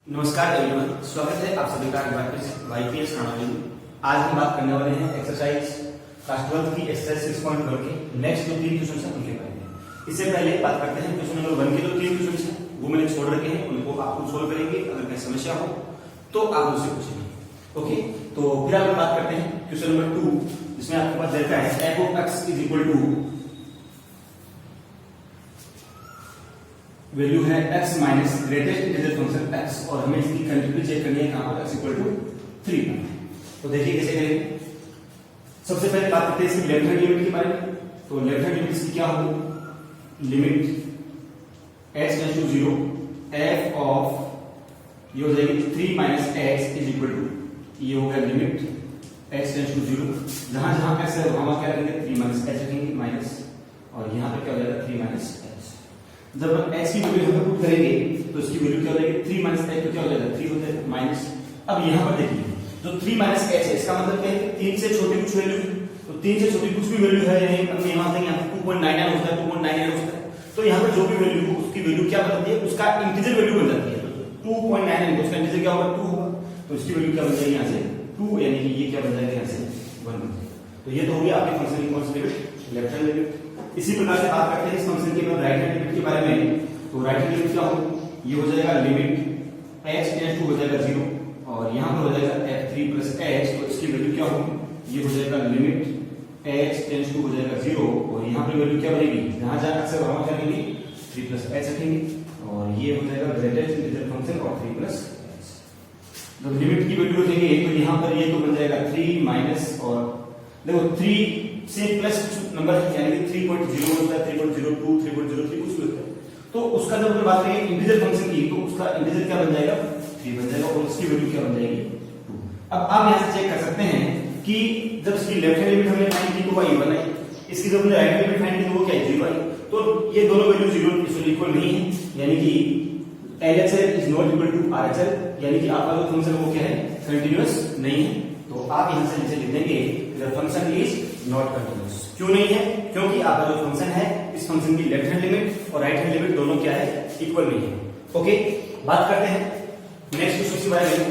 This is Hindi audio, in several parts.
नमस्कार एवरीवन, स्वागत है आप सभी का वाईपीएस खाना में। आज हम बात करने वाले हैं एक्सरसाइज क्लास 12 की एक्सरसाइज 6.1 के नेक्स्ट जो 3 क्वेश्चन है उनके बारे में। इससे पहले बात करते हैं क्वेश्चन नंबर 1 के जो 3 क्वेश्चन है वो मैंने छोड़ रखे हैं, उनको आप खुद सोल्व करेंगे। अगर कोई समस्या हो तो आप मुझसे पूछेंगे। ओके, तो फिर आप बात करते हैं क्वेश्चन नंबर 2, जिसमें आपके पास देता है f of x is equal to value है x minus greatest integer function x, और हमें इसकी कंट्रीब्यूट चेक करनी है कहां पर x इक्वल टू 3 पर। तो देखिए कैसे करेंगे। सबसे पहले बात करते हैं इसकी लेफ्ट हैंड लिमिट के बारे में। तो लेफ्ट हैंड लिमिट इसकी क्या होगी, limit x tends to 0 f of ये हो जाएगी 3 minus x is equal to, ये हो गया लिमिट x टेंड्स टू 0, जहां जहां x है वहां क्या करेंगे 3 माइनस h रखेंगे माइनस, और यहां पे क्या हो जाएगा 3 माइनस h। जब हम x की वैल्यू हम पुट करेंगे तो इसकी वैल्यू क्या हो जाएगी 3 माइनस h, तो क्या हो जाएगा 3 हो जाएगा माइनस। अब यहां पर देखिए जो 3 माइनस h है इसका मतलब क्या है, 3 से छोटी कुछ वैल्यू, तो 3 से छोटी कुछ भी वैल्यू है यानी हम यहां से यहां 2.99 होता है, 2.99 होता है, तो यहां पर जो भी वैल्यू हो उसकी वैल्यू क्या बनती है, उसका इंटीजर वैल्यू बन जाती है। 2.99 उसका इंटीजर क्या होगा 2 होगा, तो इसकी वैल्यू क्या बन जाएगी यहां से 2, यानी कि ये क्या बन जाएगा यहां से 1 बन जाएगा। तो ये तो हो गया आपके फंक्शन की कौन सी लिमिट, लेफ्ट हैंड लिमिट। इसी प्रकार से बात करते हैं इस फंक्शन के बाद राइट हैंड लिमिट के बारे में। तो राइट हैंड लिमिट क्या होगी, ये हो जाएगा लिमिट h टेंड्स टू हो जाएगा 0, और यहां पर हो जाएगा f3 प्लस h, तो इसकी वैल्यू क्या होगी, ये हो जाएगा लिमिट h टेंड्स टू हो जाएगा 0, और यहां पे वैल्यू क्या बनेगी, जहां जहां x है वहां क्या रहेगी 3 प्लस h रखेंगे, और ये हो जाएगा ग्रेटेस्ट इंटीजर फंक्शन और 3 प्लस h। जब लिमिट की वैल्यू रखेंगे तो यहां पर ये तो बन जाएगा 3 माइनस, और देखो 3 से प्लस नंबर यानी कि 3.0 होता है, 3.02, 3.03 कुछ भी होता है, तो उसका जब हम बात करेंगे इंटीजर फंक्शन की, तो उसका इंटीजर क्या बन जाएगा 3 बन जाएगा, और उसकी वैल्यू क्या बन जाएगी 2। अब आप यहां से चेक कर सकते हैं कि जब इसकी लेफ्ट हैंड लिमिट हमने फाइंड की तो वही बनाई, इसकी जब हमने राइट हैंड लिमिट फाइंड की तो वो क्या है 0 आई, तो ये दोनों वैल्यू 0 इक्वल नहीं है, यानी कि LHS is not equal to RHS, यानी कि आपका जो फंक्शन वो क्या है कंटीन्यूअस नहीं है। तो आप यहां से नीचे लिख देंगे the function is not continuous. क्यों नहीं है, क्योंकि आपका जो फंक्शन है इस फंक्शन की लेफ्ट हैंड लिमिट और राइट हैंड लिमिट दोनों क्या है इक्वल नहीं है। ओके, बात करते हैं नेक्स्ट क्वेश्चन के बारे में।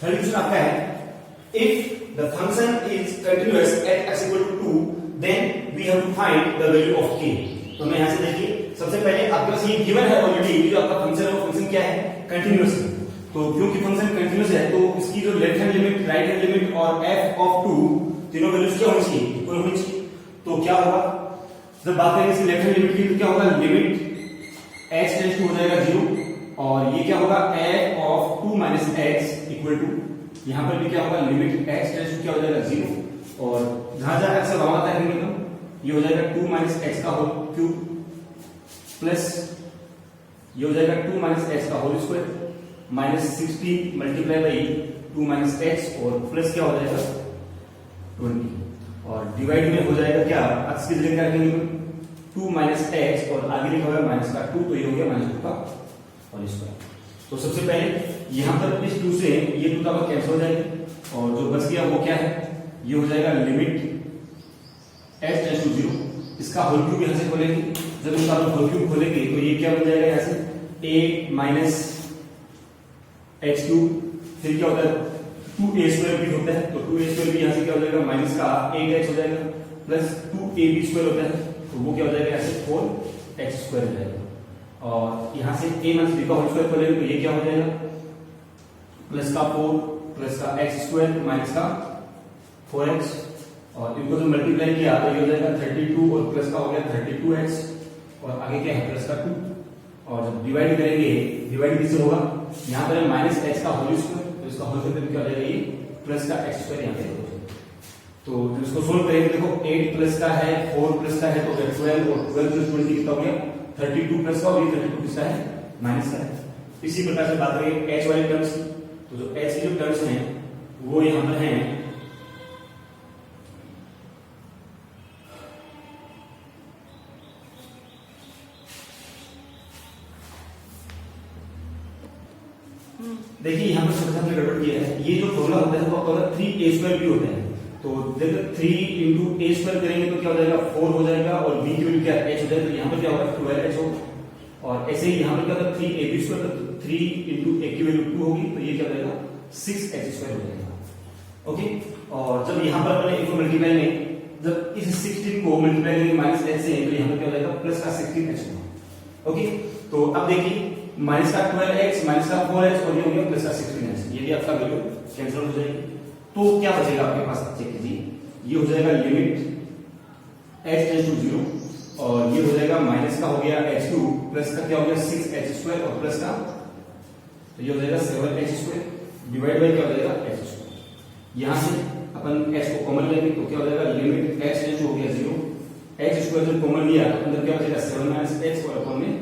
थर्ड क्वेश्चन आपका है if the function is continuous at x equal to 2 then we have to find the value of k। तो मैं यहां से देखिए सबसे पहले आपके पास ये गिवन है ऑलरेडी, जो आपका फंक्शन है वो फंक्शन क्या है कंटीन्यूअस है, तो क्योंकि फंक्शन कंटीन्यूअस है तो इसकी जो left hand limit right hand limit और f ऑफ 2 तीनों वैल्यूज क्या होनी चाहिए इक्वल होनी चाहिए। तो क्या होगा, जब बात करेंगे इसकी लेफ्ट हैंड लिमिट की तो क्या होगा लिमिट h टेंड्स टू हो जाएगा 0, और ये क्या होगा f of 2 minus h equal to, यहां पर भी क्या होगा लिमिट h टेंड्स टू क्या हो जाएगा 0, और जहां जहां x वहां तक रहेंगे तो ये हो जाएगा 2 माइनस x का होल क्यूब प्लस ये हो जाएगा 2 माइनस x का whole square minus 16 multiply by 2 minus x, और प्लस क्या हो जाएगा 20, और डिवाइड में हो जाएगा क्या x की जगह क्या रखेंगे 2 माइनस x, और आगे लिखा हुआ है माइनस का 2, तो ये हो गया माइनस 2 का होल स्क्वायर। तो सबसे पहले यहां पर इस 2 से ये 2 का कैंसिल हो जाएगा, और जो बच गया वो क्या है, ये हो जाएगा लिमिट h टेंड्स टू 0, इसका होल क्यूब यहां से खोलेंगे, जब इसका होल क्यूब खोलेंगे तो ये क्या बन जाएगा यहां से a माइनस h क्यूब, फिर क्या होता है 2a स्क्वायर भी होता है, तो 2a स्क्वायर भी यहां से क्या हो जाएगा माइनस का 8h हो जाएगा, प्लस 2ab स्क्वायर होता है, तो वो क्या हो जाएगा यहां से 4x स्क्वायर हो जाएगा, और यहां से a माइनस b का होल स्क्वायर खोलेंगे तो ये क्या हो जाएगा प्लस का 4 प्लस का x स्क्वायर माइनस का 4x, और इनको जो मल्टीप्लाई किया तो ये हो जाएगा 32, और प्लस का हो गया 32x, और आगे क्या है प्लस का 2, और जब डिवाइड करेंगे डिवाइड किससे होगा, यहां पर है माइनस x का होल स्क्वायर, तो इसका होल स्क्वायर क्या हो जाएगा ये प्लस का x स्क्वायर यहां पे हो जाएगा। तो जब इसको सोल्व करेंगे देखो 8 प्लस का है 4 प्लस का है तो 12, और 12 प्लस 20 कितना हो गया 32 प्लस का, और ये 32 किसका है माइनस का है। इसी प्रकार से बात करेंगे h वाले टर्म्स की, तो जो h के जो टर्म्स हैं वो यहां पर हैं देखिए यहां पर सबसे हमने गड़बड़ किया है, ये जो फॉर्मूला होता है वो 3a स्क्वायर भी होता है, तो देखो 3 इंटू ए स्क्वायर करेंगे तो क्या हो जाएगा 4 हो जाएगा और बी की वैल्यू क्या h हो जाएगा, तो यहाँ पर क्या होगा 12h होगा। और ऐसे ही यहाँ पर क्या होगा 3ab स्क्वायर, तो 3 इंटू ए की वैल्यू 2 होगी, तो ये क्या हो जाएगा 6h स्क्वायर हो जाएगा। ओके, और जब यहाँ पर अपने इसको मल्टीप्लाई में जब इस 16 को मल्टीप्लाई करेंगे माइनस h से, तो यहाँ पर क्या हो जाएगा प्लस का 16h होगा। ओके, तो अब देखिए माइनस का 12h माइनस का 4h और ये हो गया प्लस का 16h, ये भी आपका वैल्यू कैंसिल हो जाएगी। तो क्या बचेगा आपके पास, चेक कीजिए, ये हो जाएगा लिमिट h टेंड्स टू 0 और ये हो जाएगा माइनस का हो गया h2 प्लस का क्या हो गया 6h स्क्वायर और प्लस का तो ये हो जाएगा 7h स्क्वायर डिवाइड बाय क्या हो जाएगा h स्क्वायर। यहां से अपन h को कॉमन लेंगे तो क्या हो जाएगा लिमिट h टेंड्स टू हो गया 0, h स्क्वायर जब कॉमन लिया तो अंदर क्या बचेगा 7 माइनस h और अपॉन में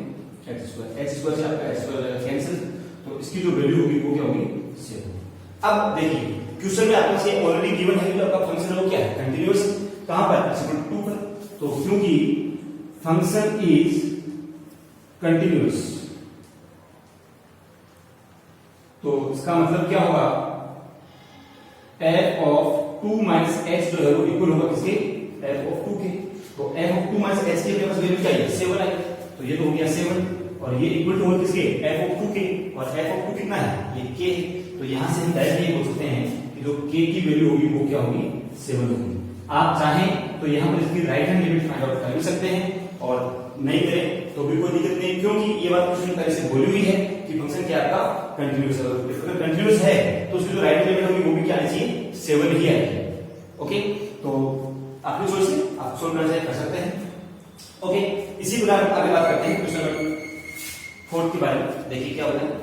h स्क्वायर से आपका h स्क्वायर हो जाएगा कैंसिल, तो इसकी जो वैल्यू होगी वो क्या होगी 7। अब देखिए क्वेश्चन में आपको से ऑलरेडी गिवन है कि आपका फंक्शन है वो क्या है कंटीन्यूअस, कहां पर 2 पर, तो क्योंकि फंक्शन इज कंटीन्यूअस तो इसका मतलब क्या होगा f ऑफ 2 माइनस h जो है वो इक्वल होगा किसके f ऑफ 2 के, तो f ऑफ 2 माइनस h के पास वैल्यू क्या है 7 है, तो ये तो हो गया 7 और ये इक्वल टू होगा किसके f ऑफ 2 के, और f ऑफ 2 कितना है ये k है, तो यहां से हम डायरेक्टली ये बोल सकते हैं कि जो k की वैल्यू होगी वो क्या होगी 7 होगी। आप चाहें तो यहां पर इसकी right hand limit find out कर भी सकते हैं और नहीं करें तो भी कोई दिक्कत नहीं, क्योंकि ये बात क्वेश्चन पहले से बोली हुई है कि फंक्शन क्या आपका कंटीन्यूअस है, अगर कंटीन्यूअस है तो उसकी जो राइट हैंड लिमिट होगी वो भी क्या आनी चाहिए 7 ही आएगी। ओके, तो आपकी सोच से आप सोल्व करना चाहिए कर सकते हैं। ओके, इसी प्रकार आगे बात करते हैं क्वेश्चन नंबर 4 के बारे में। देखिए क्या होता है,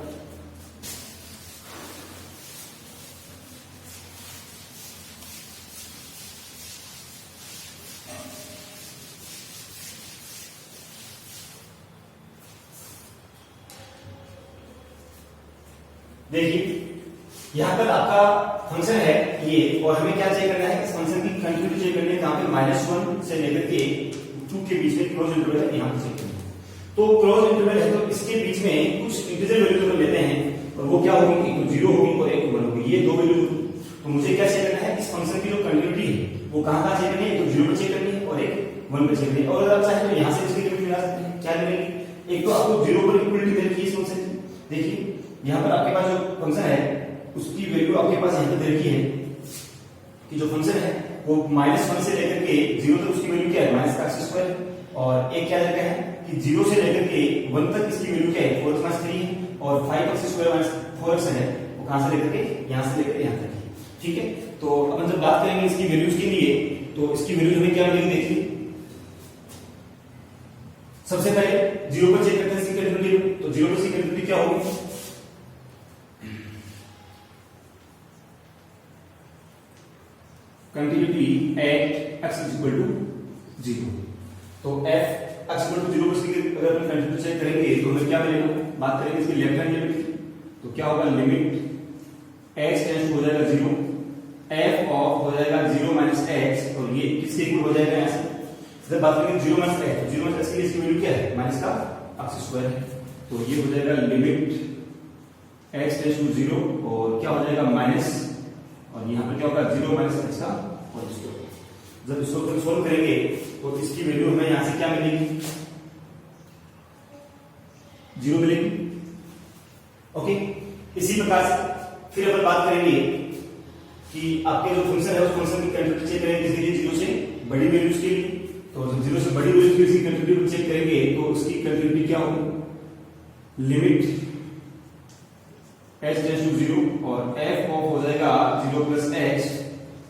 देखिए यहां पर आपका फंक्शन है ये और हमें क्या चेक करना है इस फंक्शन की कंटिन्यूटी चेक करनी है, कहां पे -1 से लेकर के 2 के बीच में क्लोज इंटरवल है, यहां पर चेक करना है। तो क्लोज इंटरवल है तो इसके बीच में कुछ इंटीजर वैल्यू तो लेते हैं और वो क्या होगी, एक तो 0 होगी और एक 1 होगी, ये दो वैल्यू। तो मुझे क्या चेक करना है इस फंक्शन की जो कंटिन्यूटी है वो कहां चेक करनी है, एक तो 0 पे चेक करनी है और एक 1 पे चेक करनी है। और अगर आप चाहें तो यहां से इसकी कंटिन्यूटी निकाल सकते हैं, क्या करेंगे, एक तो आपको 0 पर इक्वलिटी दे रखी है इस फंक्शन की, देखिए यहां पर आपके पास जो फंक्शन है उसकी वैल्यू आपके पास यहां पर दे रखी है कि जो फंक्शन है वो -1 से लेकर के 0 तक उसकी वैल्यू क्या है -x², और एक क्या रखा है कि 0 से लेकर के 1 तक इसकी वैल्यू क्या है 4x3 है, और 5x² 4x है वो कहां से लेकर के यहां से लेकर के यहां तक है। ठीक है, तो अपन जब बात करेंगे इसकी वैल्यूज के लिए तो इसकी वैल्यूज हमें क्या मिलेगी, देखिए सबसे पहले 0 पर चेक करते हैं इसकी कंटिन्यूटी, तो 0 पर इसकी कंटिन्यूटी क्या होगी, continuity at x equal to 0, तो f x इक्वल टू 0 पर इसकी अगर अपन कंटिन्यूटी चेक करेंगे तो हमें क्या मिलेगा, बात करेंगे इसकी लेफ्ट हैंड लिमिट की, तो क्या होगा लिमिट x टेंड्स टू हो जाएगा 0, f ऑफ हो जाएगा 0 माइनस x और ये किसके इक्वल हो जाएगा यहां से, जब बात करेंगे 0 माइनस x, तो 0 माइनस x की इसकी वैल्यू क्या है माइनस का x² है, तो ये हो जाएगा लिमिट x टेंड्स टू 0 और क्या हो जाएगा माइनस और यहां पर क्या होगा 0 माइनस x का और इसको जब इसको फिर सोल्व करेंगे तो इसकी वैल्यू हमें यहां से क्या मिलेगी 0 मिलेगी। ओके, इसी प्रकार से फिर अपन बात करेंगे कि आपके जो फंक्शन है उस फंक्शन की कंटिन्यूटी चेक करेंगे किसके लिए 0 से बड़ी वैल्यूज के लिए, तो जब 0 से बड़ी वैल्यूज की इसकी कंटिन्यूटी चेक करेंगे तो उसकी कंटिन्यूटी क्या होगी, लिमिट h टेंड्स टू 0 और f ऑफ हो जाएगा 0 प्लस h,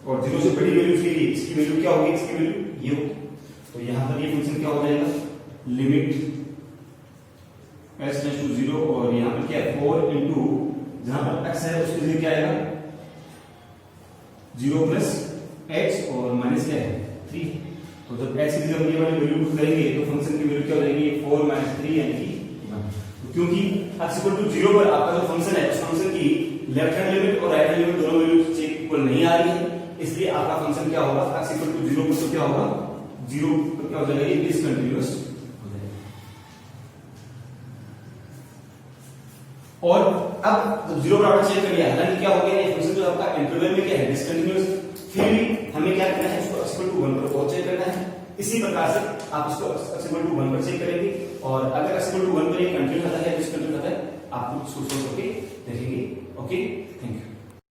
और 0 से बड़ी वैल्यूज के लिए इसकी वैल्यू क्या होगी, इसकी वैल्यू ये होगी, तो यहां पर ये फंक्शन क्या हो जाएगा लिमिट h टेंड्स टू 0 और यहां पर क्या है 4 इंटू जहां पर x है उसके लिए क्या आएगा 0 प्लस h और माइनस क्या है 3, तो जब x की जगह ये वाली वैल्यू पुट करेंगे तो फंक्शन की वैल्यू क्या हो जाएगी 4 माइनस 3 यानी कि 1, क्योंकि x इक्वल टू 0 पर आपका जो फंक्शन है उस फंक्शन की लेफ्ट हैंड लिमिट और राइट हैंड लिमिट दोनों वैल्यू चेक इक्वल नहीं आ रही है, इसलिए आपका फंक्शन क्या होगा x इक्वल टू 0 पर तो क्या होगा 0 पर क्या हो जाएगा ये डिसकंटीन्यूअस हो जाएगा। और अब जब 0 पर आपने चेक कर लिया हालांकि क्या हो गया ये फंक्शन जो आपका इंटरवल में क्या है डिसकंटीन्यूअस, फिर भी हमें क्या करना है, इसको x इक्वल टू 1 पर और चेक करना है। इसी प्रकार से आप इसको x इक्वल टू 1 पर चेक करेंगे, और अगर x इक्वल टू 1 पर ये कंटिन्यू आता है, डिसकंटिन्यू आता है, आप उसको सोल्व करके देखेंगे। Okay, thank you.